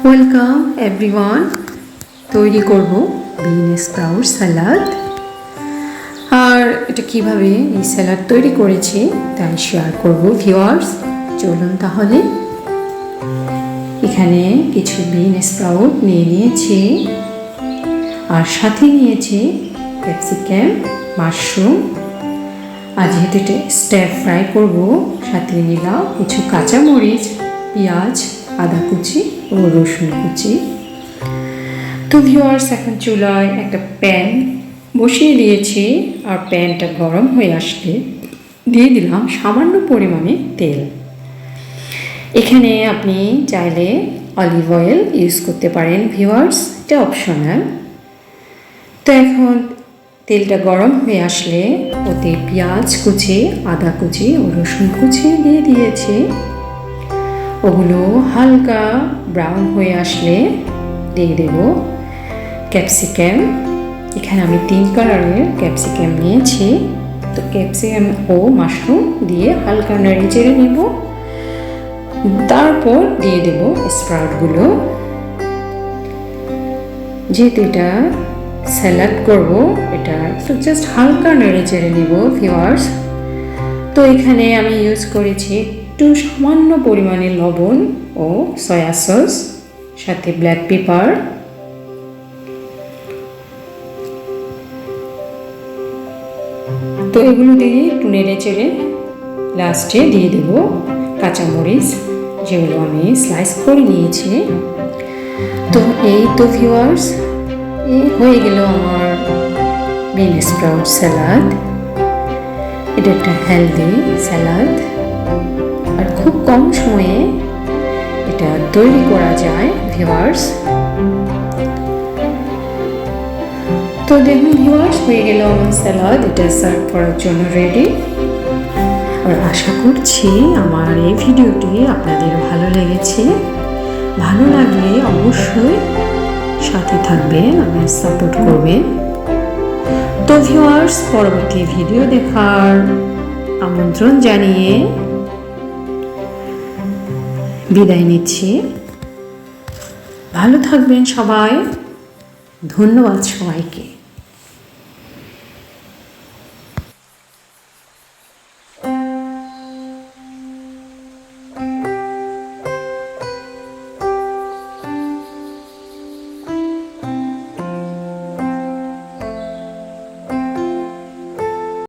Welcome everyone. তৈরি করব বিন sprout salad. আর এটা কিভাবে এই স্যালাড তৈরি করেছি তাই শেয়ার করব ভিউয়ার্স। চলুন তাহলে। এখানে কিছু বিন স্প্রাউট নিয়ে নিয়েছি, আর সাথে নিয়েছি ক্যাপসিকাম, মাশরুম। আর যেহেতু এটা স্টার ফ্রাই করব, সাথে নিলাম কিছু কাঁচামরিচ, পেঁয়াজ, আদা কুচি ও রসুন কুচি। তো ভিউয়ার্স, এখন চুলায় একটা প্যান বসিয়ে দিয়েছি, আর প্যানটা গরম হয়ে আসলে দিয়ে দিলাম সামান্য পরিমাণে তেল। এখানে আপনি চাইলে অলিভ অয়েল ইউজ করতে পারেন ভিউয়ার্স, এটা অপশনাল। তো এখন তেলটা গরম হয়ে আসলে ওতে পেঁয়াজ কুচি, আদা কুচি ও রসুন কুচি দিয়ে দিয়েছি। ওগুলো হালকা ব্রাউন হয়ে আসলে দিয়ে দেব ক্যাপসিকাম। এখানে আমি 3 কালারের ক্যাপসিকাম নিয়েছি। তো ক্যাপসিকাম ও মাশরুম দিয়ে হালকা নেড়ে চেড়ে নেব। তারপর দিয়ে দেব স্প্রাউটগুলো। যেহেতু এটা স্যালাড করব, এটা জাস্ট হালকা নেড়ে চেড়ে নেব ভিউয়ার্স। তো এখানে আমি ইউজ করেছি একটু সামান্য পরিমাণে লবণ ও সয়া সস, সাথে ব্ল্যাক পেপার। তো এগুলো দিয়ে একটু নেড়ে চেড়ে লাস্টে দিয়ে দেব কাঁচামরিচ, যেগুলো আমি স্লাইস করে নিয়েছি। তো এই তো ভিউয়ার্স, এই হয়ে গেল আমার বিন স্প্রাউট স্যালাড। এটা একটা হেলদি স্যালাড, আর খুব কম সময়ে এটা তৈরি করা যায় ভিউয়ার্স। তো দেখুন ভিউয়ার্স, হয়ে গেল আমার স্যালাড। এটা সার্ভ করার জন্য রেডি। আর আশা করছি আমার এই ভিডিওটি আপনাদের ভালো লেগেছে। ভালো লাগলে অবশ্যই সাথে থাকবেন, আমার সাপোর্ট করবেন। তো ভিউয়ার্স, পরবর্তী ভিডিও দেখার আমন্ত্রণ জানিয়ে বিদায় নিচ্ছি। ভালো থাকবেন সবাই। ধন্যবাদ সবাইকে।